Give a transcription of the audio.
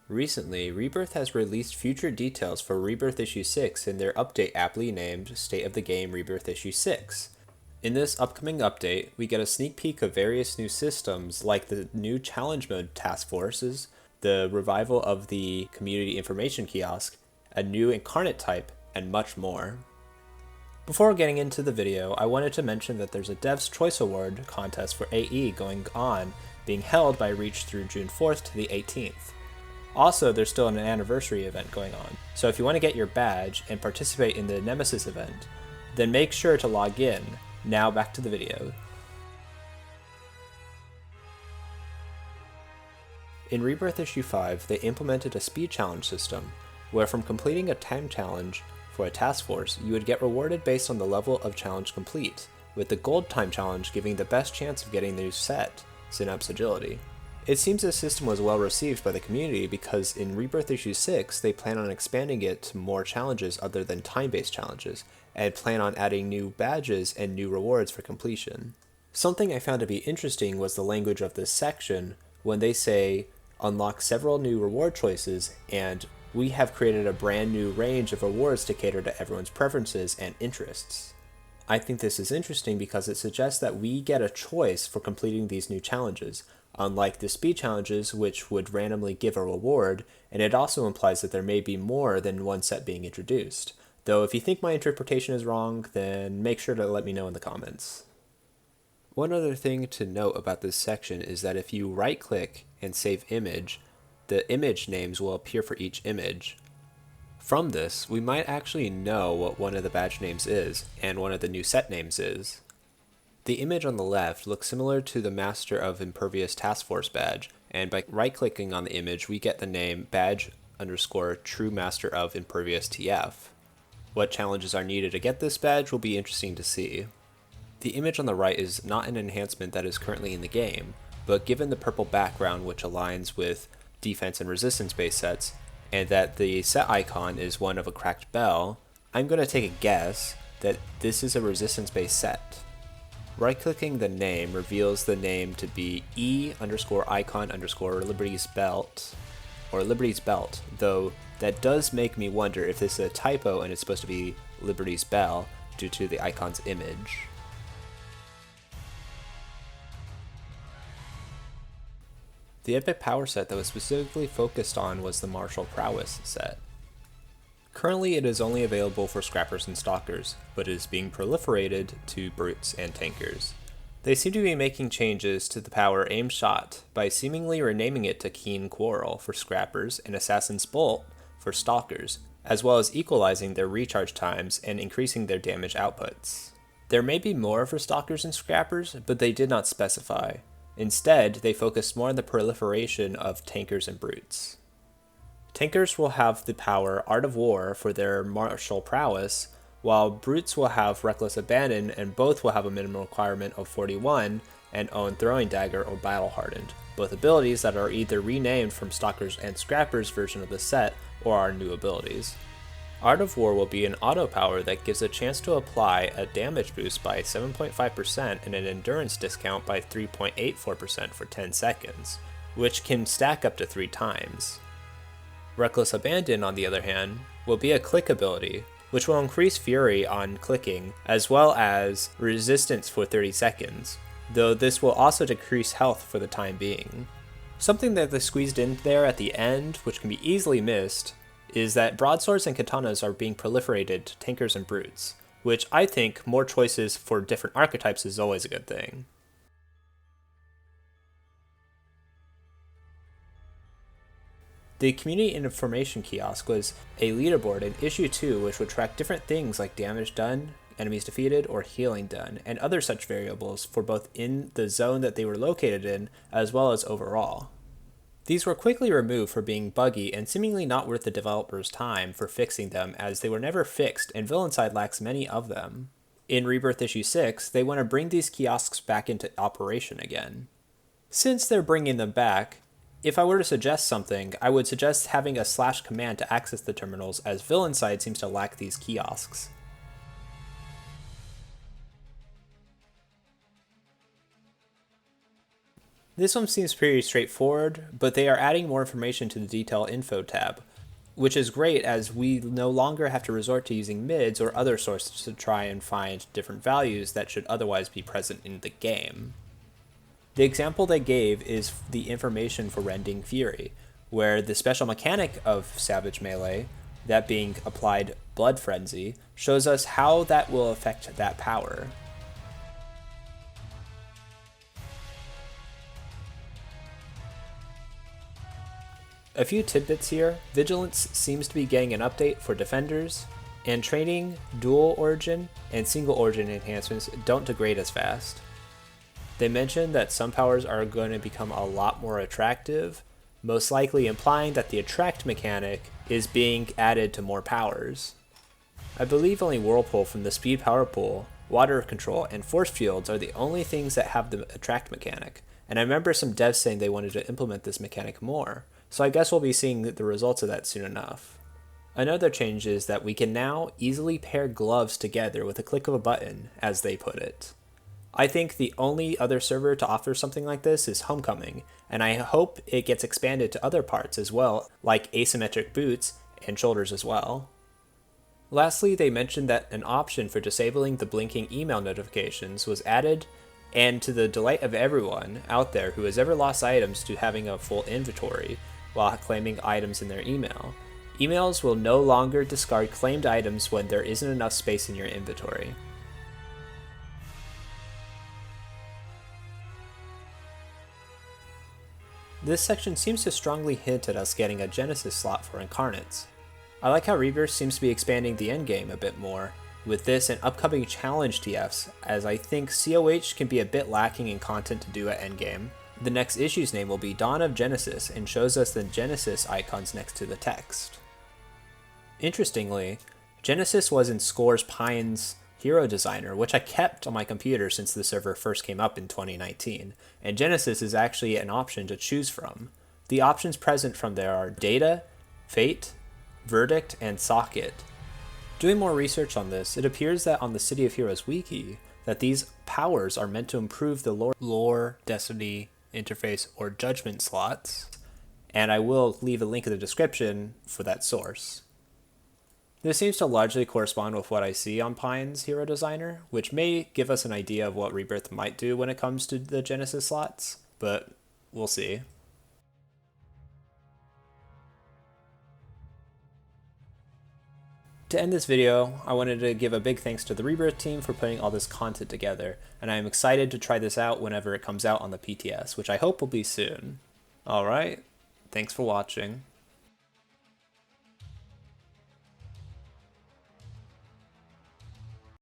Recently, Rebirth has released future details for Rebirth Issue 6 in their update aptly named State of the Game Rebirth Issue 6. In this upcoming update, we get a sneak peek of various new systems like the new challenge mode task forces, the revival of the community information kiosk, a new incarnate type, and much more. Before getting into the video, I wanted to mention that there's a Dev's Choice Award contest for AE going on, being held by Reach through June 4th to the 18th. Also, there's still an anniversary event going on, so if you want to get your badge and participate in the Nemesis event, then make sure to log in. Now back to the video. In Rebirth Issue 5, they implemented a speed challenge system, where from completing a time challenge for a task force, you would get rewarded based on the level of challenge complete, with the gold time challenge giving the best chance of getting the new set, Synapse Agility. It seems this system was well received by the community because in Rebirth Issue 6, they plan on expanding it to more challenges other than time-based challenges, and plan on adding new badges and new rewards for completion. Something I found to be interesting was the language of this section when they say, unlock several new reward choices, and we have created a brand new range of rewards to cater to everyone's preferences and interests. I think this is interesting because it suggests that we get a choice for completing these new challenges, unlike the speed challenges which would randomly give a reward, and it also implies that there may be more than one set being introduced. Though if you think my interpretation is wrong, then make sure to let me know in the comments. One other thing to note about this section is that if you right-click and save image, the image names will appear for each image. From this, we might actually know what one of the badge names is, and one of the new set names is. The image on the left looks similar to the Master of Impervious Task Force badge, and by right-clicking on the image, we get the name badge_True Master of Impervious TF. What challenges are needed to get this badge will be interesting to see. The image on the right is not an enhancement that is currently in the game, but given the purple background which aligns with defense and resistance based sets, and that the set icon is one of a cracked bell, I'm going to take a guess that this is a resistance based set. Right-clicking the name reveals the name to be E_icon_Liberty's Belt, or Liberty's Belt, though that does make me wonder if this is a typo and it's supposed to be Liberty's Bell due to the icon's image. The epic power set that was specifically focused on was the Martial Prowess set. Currently it is only available for scrappers and stalkers, but it is being proliferated to brutes and tankers. They seem to be making changes to the power Aim Shot by seemingly renaming it to Keen Quarrel for scrappers and Assassin's Bolt for stalkers, as well as equalizing their recharge times and increasing their damage outputs. There may be more for stalkers and scrappers, but they did not specify. Instead, they focused more on the proliferation of tankers and brutes. Tankers will have the power Art of War for their martial prowess, while brutes will have Reckless Abandon, and both will have a minimum requirement of 41 and own Throwing Dagger or Battle Hardened, both abilities that are either renamed from Stalkers and Scrappers version of the set or are new abilities. Art of War will be an auto power that gives a chance to apply a damage boost by 7.5% and an endurance discount by 3.84% for 10 seconds, which can stack up to 3 times. Reckless Abandon, on the other hand, will be a click ability, which will increase fury on clicking, as well as resistance for 30 seconds, though this will also decrease health for the time being. Something that they squeezed in there at the end, which can be easily missed, is that broadswords and katanas are being proliferated to tankers and brutes, which I think more choices for different archetypes is always a good thing. The Community Information Kiosk was a leaderboard in Issue 2 which would track different things like damage done, enemies defeated, or healing done, and other such variables for both in the zone that they were located in, as well as overall. These were quickly removed for being buggy and seemingly not worth the developers' time for fixing them, as they were never fixed and Villaindside lacks many of them. In Rebirth Issue 6, they want to bring these kiosks back into operation again. Since they're bringing them back, if I were to suggest something, I would suggest having a / command to access the terminals, as Villaindside seems to lack these kiosks. This one seems pretty straightforward, but they are adding more information to the detail info tab, which is great as we no longer have to resort to using mids or other sources to try and find different values that should otherwise be present in the game. The example they gave is the information for Rending Fury, where the special mechanic of Savage Melee, that being applied Blood Frenzy, shows us how that will affect that power. A few tidbits here. Vigilance seems to be getting an update for defenders, and training, dual origin, and single origin enhancements don't degrade as fast. They mentioned that some powers are going to become a lot more attractive, most likely implying that the attract mechanic is being added to more powers. I believe only Whirlpool from the Speed Power Pool, Water Control, and Force Fields are the only things that have the attract mechanic, and I remember some devs saying they wanted to implement this mechanic more, so I guess we'll be seeing the results of that soon enough. Another change is that we can now easily pair gloves together with a click of a button, as they put it. I think the only other server to offer something like this is Homecoming, and I hope it gets expanded to other parts as well, like asymmetric boots and shoulders as well. Lastly, they mentioned that an option for disabling the blinking email notifications was added, and to the delight of everyone out there who has ever lost items to having a full inventory while claiming items in their email, emails will no longer discard claimed items when there isn't enough space in your inventory. This section seems to strongly hint at us getting a Genesis slot for Incarnates. I like how Rebirth seems to be expanding the endgame a bit more, with this and upcoming challenge TFs, as I think COH can be a bit lacking in content to do at endgame. The next issue's name will be Dawn of Genesis and shows us the Genesis icons next to the text. Interestingly, Genesis was in Score's Pine's hero designer, which I kept on my computer since the server first came up in 2019, and Genesis is actually an option to choose from. The options present from there are Data, Fate, Verdict, and Socket. Doing more research on this, it appears that on the City of Heroes wiki, that these powers are meant to improve the lore, destiny, interface, or judgment slots, and I will leave a link in the description for that source. This seems to largely correspond with what I see on Pine's hero designer, which may give us an idea of what Rebirth might do when it comes to the Genesis slots, but we'll see. To end this video, I wanted to give a big thanks to the Rebirth team for putting all this content together, and I am excited to try this out whenever it comes out on the PTS, which I hope will be soon. Alright, thanks for watching.